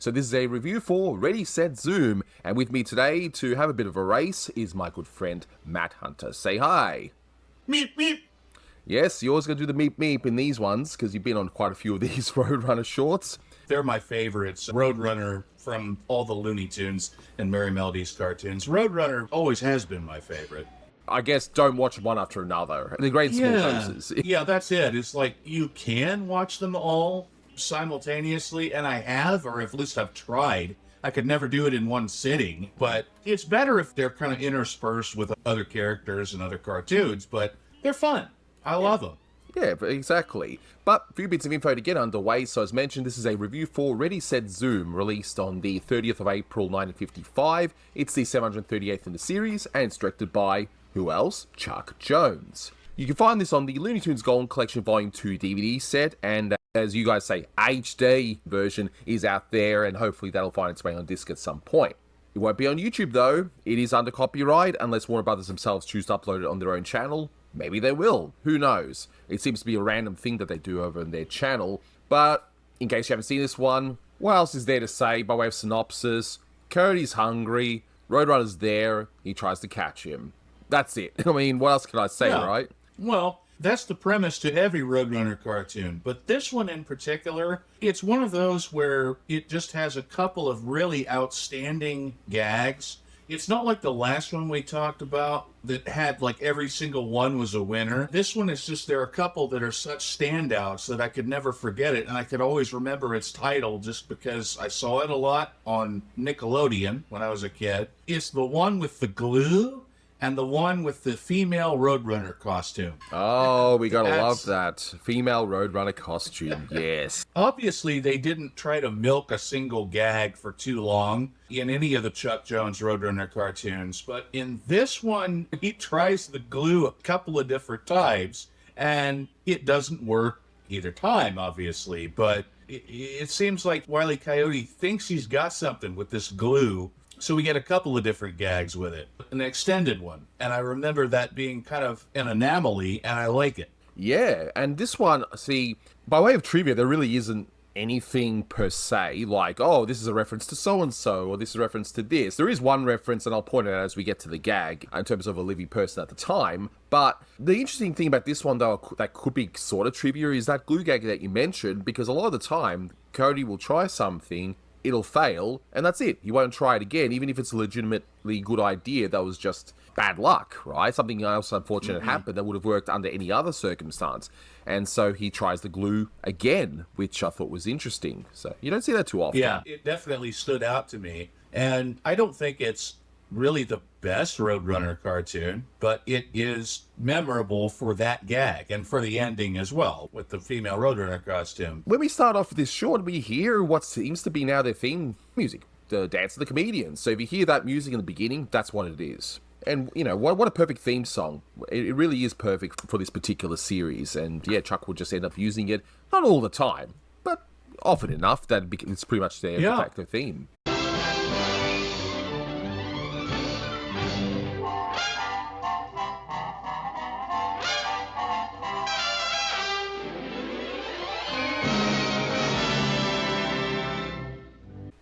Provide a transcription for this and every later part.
So this is a review for Ready, Set, Zoom, and with me today to have a bit of a race is my good friend Matt Hunter. Say hi. Meep, meep. Yes, you're always going to do the meep meep in these ones because you've been on quite a few of these Roadrunner shorts. They're my favorites. Roadrunner from all the Looney Tunes and Merry Melodies cartoons. Roadrunner always has been my favorite. I guess don't watch one after another. The great small doses. Yeah, that's it. It's like you can watch them all simultaneously, and I have, or at least I've tried. I could never do it in one sitting, but it's better if they're kind of interspersed with other characters and other cartoons, but they're fun. I love them. Yeah, exactly. But a few bits of info to get underway. So as mentioned, this is a review for Ready, Set, Zoom, released on the 30th of April 1955. It's the 738th in the series, and it's directed by, who else? Chuck Jones. You can find this on the Looney Tunes Golden Collection Volume 2 DVD set, and as you guys say, HD version is out there, and hopefully that'll find its way on disc at some point. It won't be on YouTube though. It is under copyright, unless Warner Brothers themselves choose to upload it on their own channel. Maybe they will. Who knows? It seems to be a random thing that they do over on their channel. But in case you haven't seen this one, what else is there to say by way of synopsis? Coyote's hungry. Roadrunner's there. He tries to catch him. That's it. I mean, what else can I say, right? Well, that's the premise to every Roadrunner cartoon. But this one in particular, it's one of those where it just has a couple of really outstanding gags. It's not like the last one we talked about that had like every single one was a winner. This one is just, there are a couple that are such standouts that I could never forget it. And I could always remember its title just because I saw it a lot on Nickelodeon when I was a kid. It's the one with the glue and the one with the female Roadrunner costume. Oh, we gotta love that. Female Roadrunner costume, yes. Obviously, they didn't try to milk a single gag for too long in any of the Chuck Jones Roadrunner cartoons, but in this one, he tries the glue a couple of different times, and it doesn't work either time, obviously, but it seems like Wile E. Coyote thinks he's got something with this glue. So we get a couple of different gags with it, an extended one. And I remember that being kind of an anomaly, and I like it. Yeah, and this one, see, by way of trivia, there really isn't anything per se, like, oh, this is a reference to so-and-so, or this is a reference to this. There is one reference, and I'll point it out as we get to the gag, in terms of a living person at the time. But the interesting thing about this one, though, that could be sort of trivia, is that glue gag that you mentioned, because a lot of the time, Cody will try something, it'll fail, and that's it. You won't try it again, even if it's a legitimately good idea. That was just bad luck, right? Something else unfortunate happened that would have worked under any other circumstance. And so he tries the glue again, which I thought was interesting. So you don't see that too often. Yeah, it definitely stood out to me. And I don't think it's really the best Roadrunner cartoon, but it is memorable for that gag and for the ending as well with the female Roadrunner costume. When we start off with this short, we hear what seems to be now their theme music, the Dance of the Comedians. So if you hear that music in the beginning, that's what it is. And, you know, what a perfect theme song. It really is perfect for this particular series. And, yeah, Chuck will just end up using it, not all the time, but often enough that it's pretty much their de facto theme.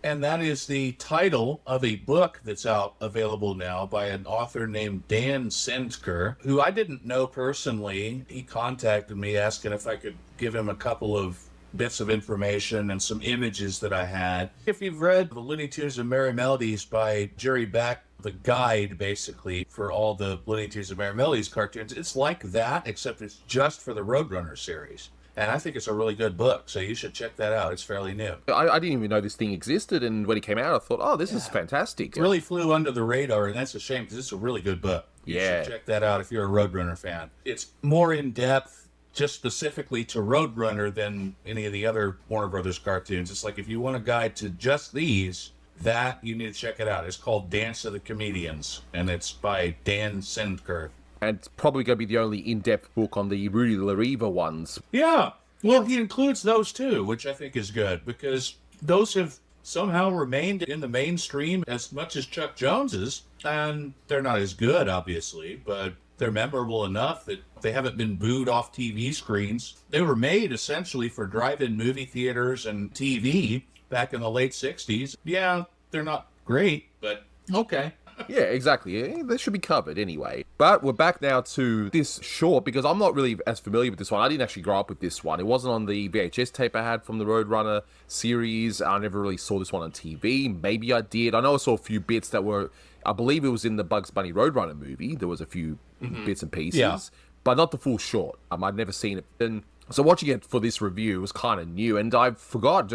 And that is the title of a book that's out available now by an author named Dan Sendker, who I didn't know personally. He contacted me asking if I could give him a couple of bits of information and some images that I had. If you've read the Looney Tunes and Merry Melodies by Jerry Beck, the guide basically for all the Looney Tunes and Merry Melodies cartoons, it's like that, except it's just for the Roadrunner series. And I think it's a really good book, so you should check that out. It's fairly new. I didn't even know this thing existed, and when it came out, I thought, oh, this is fantastic. It really flew under the radar, and that's a shame, because it's a really good book. You should check that out if you're a Roadrunner fan. It's more in-depth, just specifically to Roadrunner than any of the other Warner Brothers cartoons. It's like, if you want a guide to just these, that, you need to check it out. It's called Dance of the Comedians, and it's by Dan Sendker. And it's probably going to be the only in-depth book on the Rudy LaRiva ones. Yeah. Well, he includes those too, which I think is good, because those have somehow remained in the mainstream as much as Chuck Jones's, and they're not as good, obviously, but they're memorable enough that they haven't been booed off TV screens. They were made essentially for drive-in movie theaters and TV, back in the late 60s. Yeah, they're not great, but okay. Yeah, exactly. They should be covered anyway. But we're back now to this short, because I'm not really as familiar with this one. I didn't actually grow up with this one. It wasn't on the VHS tape I had from the Roadrunner series. I never really saw this one on TV. Maybe I did. I know I saw a few bits that were, I believe it was in the Bugs Bunny Roadrunner movie. There was a few bits and pieces, but not the full short. I'd never seen it. And so watching it for this review was kind of new, and I forgot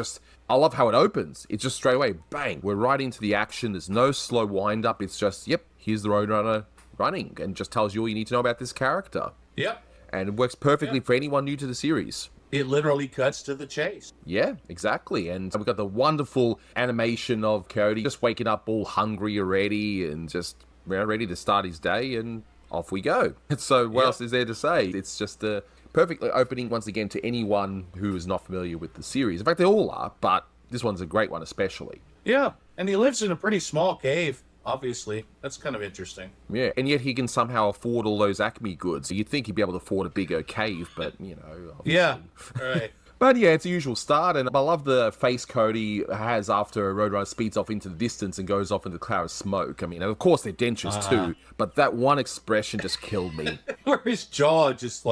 I love how it opens. It's just straight away, bang, we're right into the action. There's no slow wind up. It's just, yep, here's the Roadrunner running, and just tells you all you need to know about this character. Yep. And it works perfectly for anyone new to the series. It literally cuts to the chase. Yeah, exactly. And we've got the wonderful animation of Coyote just waking up all hungry already and just ready to start his day, and off we go. So what else is there to say? It's just a perfectly opening once again to anyone who is not familiar with the series. In fact, they all are, but this one's a great one especially. Yeah, and he lives in a pretty small cave, obviously. That's kind of interesting. Yeah, and yet he can somehow afford all those Acme goods. You'd think he'd be able to afford a bigger cave, but, obviously. Yeah, right. But yeah, it's a usual start, and I love the face Cody has after Roadrunner speeds off into the distance and goes off into the cloud of smoke. I mean, of course they're dentures too, but that one expression just killed me. Where his jaw just,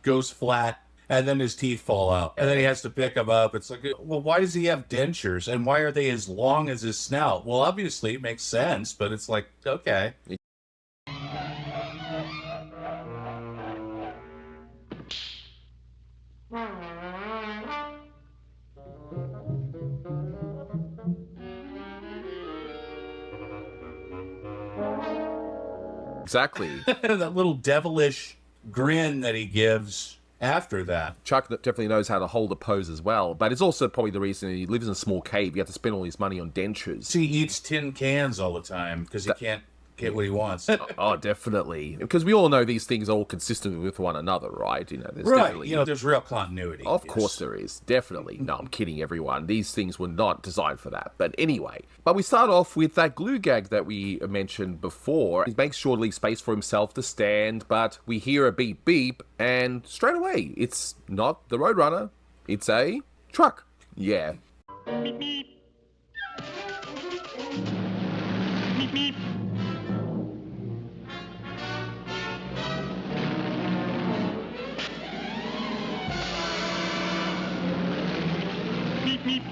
goes flat, and then his teeth fall out, and then he has to pick them up. It's like, well, why does he have dentures, and why are they as long as his snout? Well, obviously it makes sense, but it's like, okay. Exactly. That little devilish grin that he gives after that. Chuck definitely knows how to hold a pose as well, but it's also probably the reason he lives in a small cave. You have to spend all his money on dentures. He eats tin cans all the time because he can't get what he wants. Oh, definitely. Because we all know these things are all consistent with one another, right? There's right. definitely... There's real continuity. Of course there is. Definitely. No, I'm kidding, everyone. These things were not designed for that. But anyway. But we start off with that glue gag that we mentioned before. He makes sure to leave space for himself to stand, but we hear a beep beep, and straight away, it's not the Roadrunner. It's a truck. Yeah. Beep beep. Beep beep. Beep beep.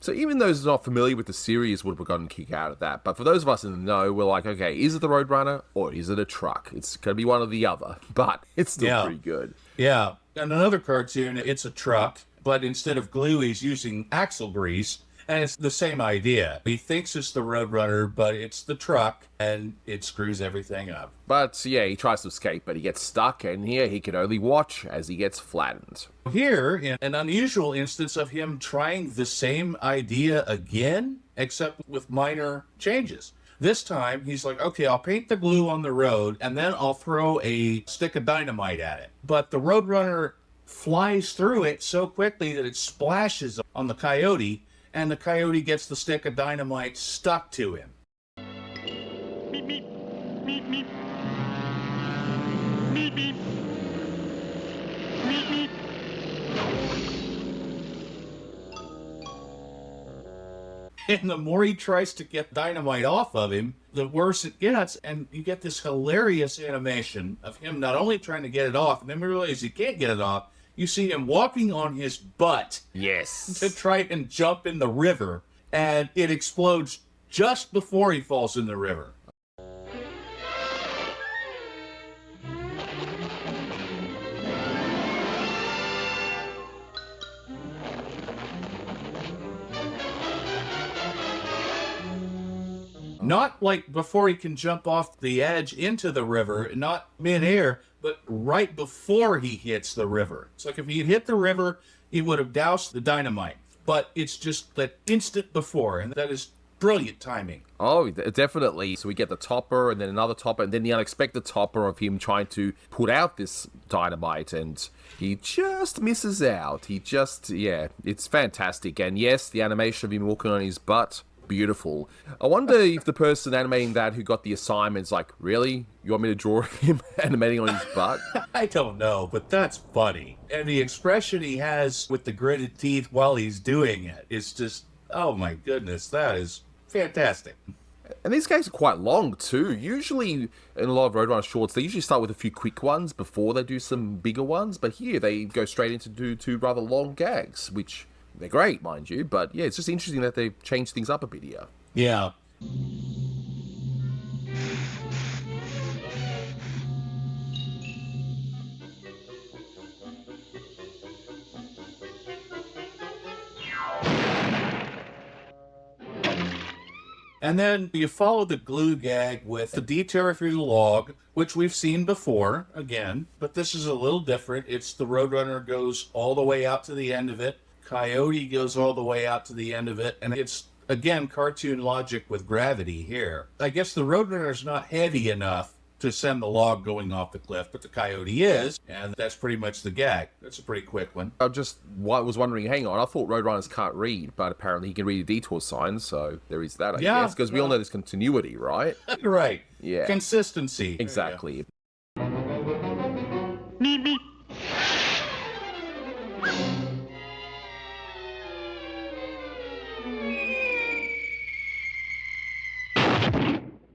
So even those not familiar with the series would have gotten a kick out of that. But for those of us in the know, we're like, okay, is it the Roadrunner or is it a truck? It's going to be one or the other, but it's still pretty good. Yeah. And another cartoon, it's a truck, but instead of glue, he's using axle grease. And it's the same idea. He thinks it's the Roadrunner, but it's the truck, and it screws everything up. But yeah, he tries to escape, but he gets stuck, and here he can only watch as he gets flattened. Here, in an unusual instance of him trying the same idea again, except with minor changes. This time, he's like, okay, I'll paint the glue on the road, and then I'll throw a stick of dynamite at it. But the Roadrunner flies through it so quickly that it splashes on the coyote, and the coyote gets the stick of dynamite stuck to him. Beep beep. Beep beep. Beep beep. Beep beep. And the more he tries to get dynamite off of him, the worse it gets. And you get this hilarious animation of him not only trying to get it off, and then we realize he can't get it off. You see him walking on his butt Yes. to try and jump in the river, and it explodes just before he falls in the river. Not like before he can jump off the edge into the river, not midair, but right before he hits the river. It's like if he had hit the river, he would have doused the dynamite. But it's just that instant before, and that is brilliant timing. Oh, definitely. So we get the topper and then another topper and then the unexpected topper of him trying to put out this dynamite, and he just misses out. It's fantastic. And yes, the animation of him walking on his butt, Beautiful. I wonder if the person animating that who got the assignment's like, really? You want me to draw him animating on his butt? I don't know, but that's funny. And the expression he has with the gritted teeth while he's doing it is just, oh my goodness, that is fantastic. And these gags are quite long too. Usually in a lot of Roadrunner shorts, they usually start with a few quick ones before they do some bigger ones. But here they go straight into do two rather long gags, which they're great, mind you. But yeah, it's just interesting that they've changed things up a bit here. Yeah. And then you follow the glue gag with the detour through the log, which we've seen before, again, but this is a little different. It's the Roadrunner goes all the way out to the end of it. Coyote goes all the way out to the end of it. And it's, again, cartoon logic with gravity here. I guess the Roadrunner's not heavy enough to send the log going off the cliff, but the coyote is, and that's pretty much the gag. That's a pretty quick one. I was wondering, hang on, I thought Roadrunners can't read, but apparently he can read a detour sign, so there is that, I guess, because we all know there's continuity, right? Right. Yeah. Consistency. Exactly. Meep, meep.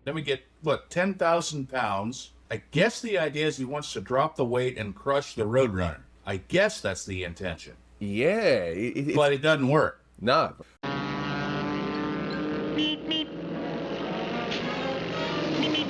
Then we get, 10,000 pounds. I guess the idea is he wants to drop the weight and crush the Roadrunner. I guess that's the intention. Yeah. But it doesn't work. No. Meep, meep. Meep, meep.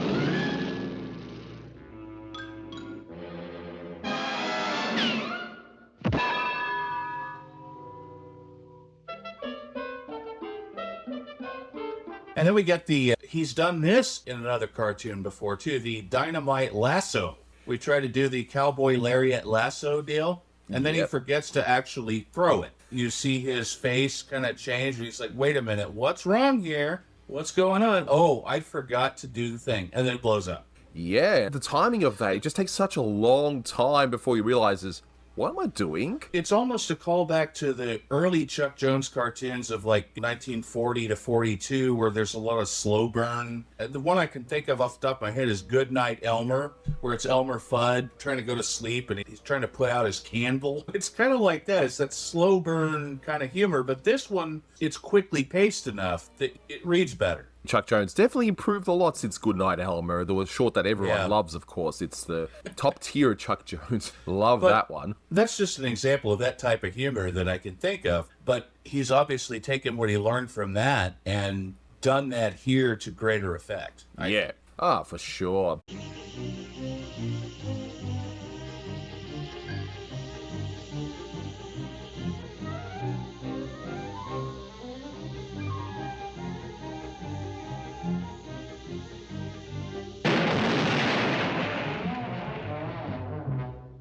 And then we get the, he's done this in another cartoon before too, the Dynamite lasso. We try to do the cowboy lariat lasso deal, and then he forgets to actually throw it. You see his face kind of change, and he's like, wait a minute, what's wrong here? What's going on? Oh, I forgot to do the thing. And then it blows up. Yeah. The timing of that, it just takes such a long time before he realizes, what am I doing? It's almost a callback to the early Chuck Jones cartoons of like 1940 to 42, where there's a lot of slow burn. The one I can think of off the top of my head is Goodnight Elmer, where it's Elmer Fudd trying to go to sleep and he's trying to put out his candle. It's kind of like that. It's that slow burn kind of humor, but this one, it's quickly paced enough that it reads better. Chuck Jones definitely improved a lot since Goodnight Elmer. The short that everyone loves, of course. It's the top tier of Chuck Jones. Love that one. That's just an example of that type of humor that I can think of. But he's obviously taken what he learned from that and done that here to greater effect. Yeah. Ah, for sure.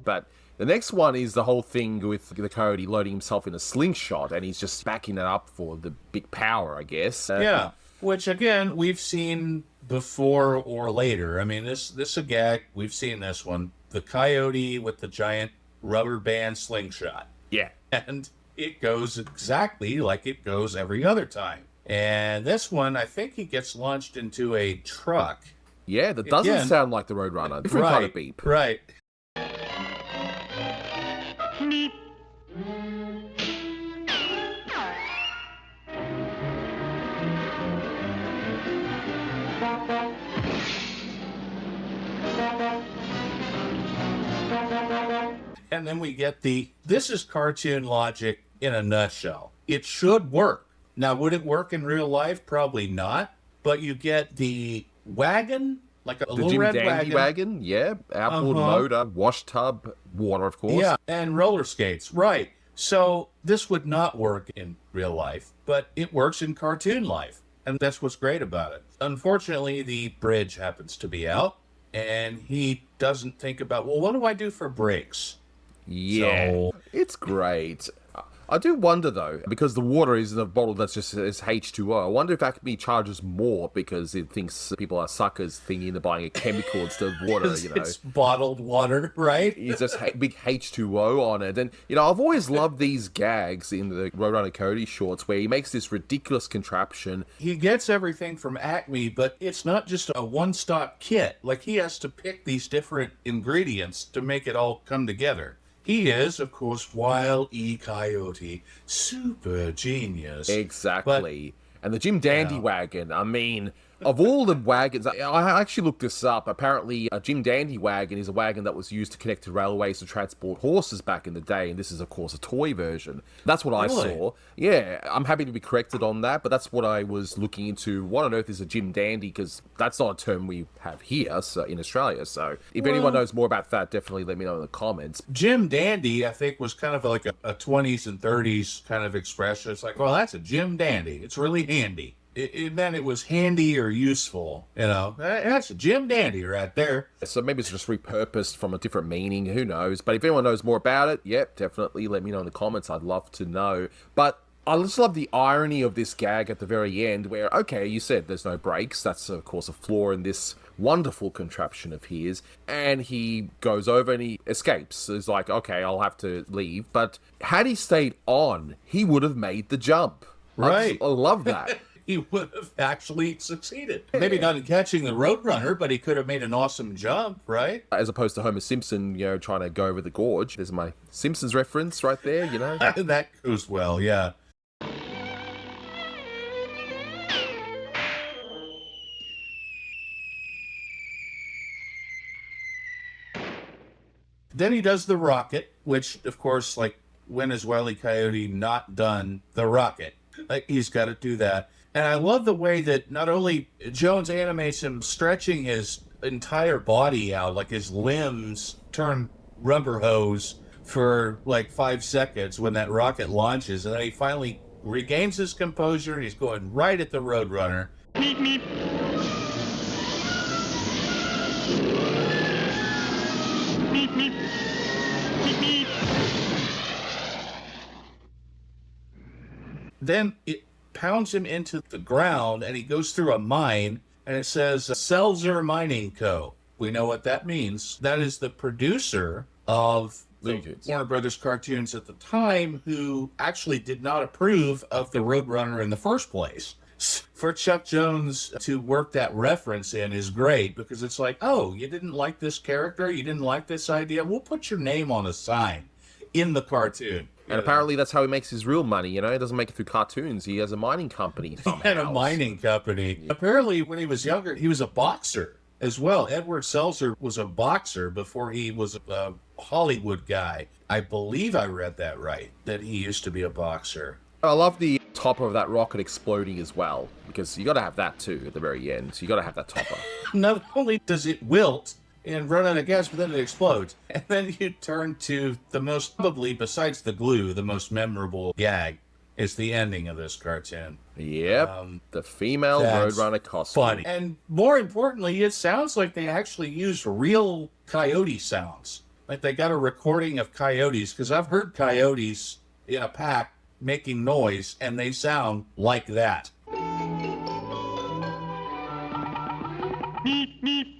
But the next one is the whole thing with the coyote loading himself in a slingshot, and he's just backing it up for the big power, I guess. Yeah, which again we've seen before or later. I mean, this is a gag. We've seen this one. The coyote with the giant rubber band slingshot. Yeah. And it goes exactly like it goes every other time. And this one, I think he gets launched into a truck. Yeah, that doesn't sound like the Roadrunner. Different kind of beep. Right. Meep. And then we get this is cartoon logic in a nutshell. It should work. Now, would it work in real life? Probably not. But you get the wagon, like a little Jim red Dandy wagon, yeah. Outboard motor, wash tub, water, of course. Yeah, and roller skates, right. So this would not work in real life, but it works in cartoon life. And that's what's great about it. Unfortunately, the bridge happens to be out, and he doesn't think about, well, what do I do for brakes? Yeah, it's great. I do wonder though, because the water is in a bottle that's just is H2O. I wonder if Acme charges more because it thinks people are suckers thinking they're buying a chemical instead of water, you know. It's bottled water, right? It's just big H2O on it. And, you know, I've always loved these gags in the Roadrunner Coyote shorts where he makes this ridiculous contraption. He gets everything from Acme, but it's not just a one-stop kit. Like, he has to pick these different ingredients to make it all come together. He is, of course, Wile E. Coyote. Super genius. Exactly. And the Jim Dandy wagon, I mean, of all the wagons, I actually looked this up. Apparently, a Jim Dandy wagon is a wagon that was used to connect to railways to transport horses back in the day, and this is, of course, a toy version. That's what I saw. Yeah, I'm happy to be corrected on that, but that's what I was looking into. What on earth is a Jim Dandy? Because that's not a term we have here in Australia. So if anyone knows more about that, definitely let me know in the comments. Jim Dandy, I think, was kind of like a 20s and 30s kind of expression. It's like, well, that's a Jim Dandy. It's really handy. It meant it was handy or useful, you know. That's a Jim Dandy right there. So maybe it's just repurposed from a different meaning, who knows. But if anyone knows more about it, yep, definitely let me know in the comments. I'd love to know. But I just love the irony of this gag at the very end where, okay, you said there's no brakes. That's, of course, a flaw in this wonderful contraption of his. And he goes over and he escapes. It's like, okay, I'll have to leave. But had he stayed on, he would have made the jump. Right. I love that. He would have actually succeeded. Maybe not in catching the Roadrunner, but he could have made an awesome jump, right? As opposed to Homer Simpson, you know, trying to go over the gorge. There's my Simpsons reference right there, you know. That goes well, yeah. Then he does the rocket, which, of course, like, when has Wile E. Coyote not done the rocket? Like, he's got to do that. And I love the way that not only Jones animates him stretching his entire body out, like his limbs turn rubber hose for like 5 seconds when that rocket launches, and then he finally regains his composure and he's going right at the Roadrunner. Meep, meep. Meep, meep. Meep, meep. Then it pounds him into the ground and he goes through a mine and it says Selzer Mining Co. We know what that means. That is the producer of the Warner Brothers cartoons at the time who actually did not approve of the Roadrunner in the first place. For Chuck Jones to work that reference in is great because it's like, oh, you didn't like this character? You didn't like this idea? We'll put your name on a sign in the cartoon. And apparently that's how he makes his real money, you know? He doesn't make it through cartoons. He has a mining company. He had a mining company. Yeah. Apparently, when he was younger, he was a boxer as well. Edward Selzer was a boxer before he was a Hollywood guy. I believe I read that right, that he used to be a boxer. I love the topper of that rocket exploding as well, because you got to have that too at the very end. So you got to have that topper. Not only does it wilt and run out of gas, but then it explodes. And then you turn to the most, probably besides the glue, the most memorable gag is the ending of this cartoon. Yep, the female Roadrunner costume. Funny. And more importantly, it sounds like they actually used real coyote sounds. Like they got a recording of coyotes, because I've heard coyotes in a pack making noise, and they sound like that. Meep, meep.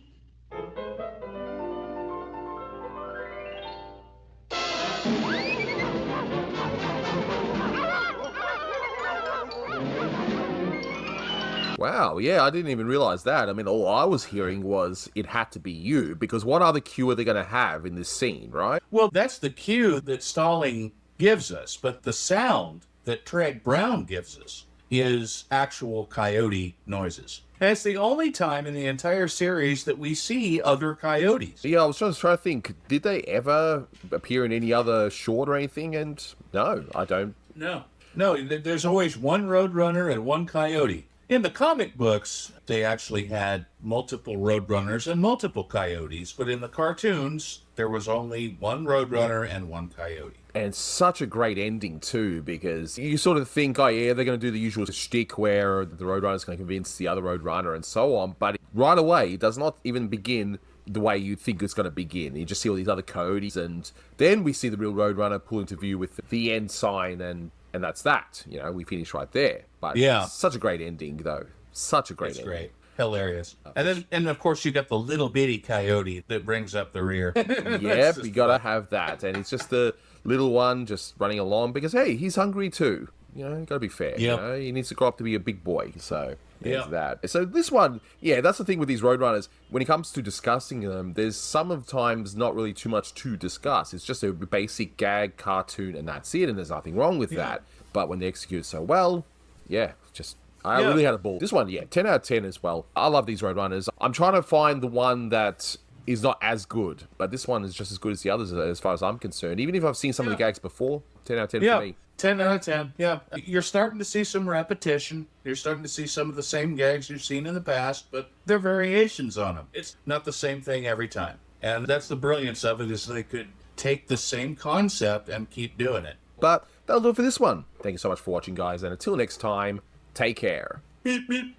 Wow, yeah, I didn't even realize that. I mean, all I was hearing was it had to be you, because what other cue are they going to have in this scene, right? Well, that's the cue that Stalling gives us, but the sound that Treg Brown gives us is actual coyote noises. And it's the only time in the entire series that we see other coyotes. Yeah, I was just trying to think, did they ever appear in any other short or anything? And no, I don't. No, there's always one Roadrunner and one coyote. In the comic books, they actually had multiple Roadrunners and multiple coyotes, but in the cartoons, there was only one Roadrunner and one coyote. And such a great ending, too, because you sort of think, oh, yeah, they're going to do the usual shtick where the Roadrunner's going to convince the other Roadrunner and so on, but right away, it does not even begin the way you think it's going to begin. You just see all these other coyotes, and then we see the real Roadrunner pull into view with the end sign, and that's that. You know, we finish right there. But Yeah. such a great ending, though. Such a great ending. Great. Hilarious. And of course you got the little bitty coyote that brings up the rear. Yep, you gotta have that. And it's just the little one just running along because, hey, he's hungry too. You know, you gotta be fair. Yep. You know, he needs to grow up to be a big boy. So there's Yep. that. So this one, yeah, that's the thing with these Roadrunners. When it comes to discussing them, there's sometimes not really too much to discuss. It's just a basic gag cartoon and that's it, and there's nothing wrong with that. But when they execute it so well, yeah, just I really had a ball. This one, yeah, 10 out of 10 as well. I love these Roadrunners. I'm trying to find the one that is not as good, but this one is just as good as the others as far as I'm concerned. Even if I've seen some of the gags before, 10 out of 10 for me. 10 out of 10. Yeah. You're starting to see some repetition. You're starting to see some of the same gags you've seen in the past, but they're variations on them. It's not the same thing every time. And that's the brilliance of it, is they could take the same concept and keep doing it. But that'll do it for this one. Thank you so much for watching, guys, and until next time, take care. Beep, beep.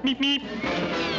Meep, meep.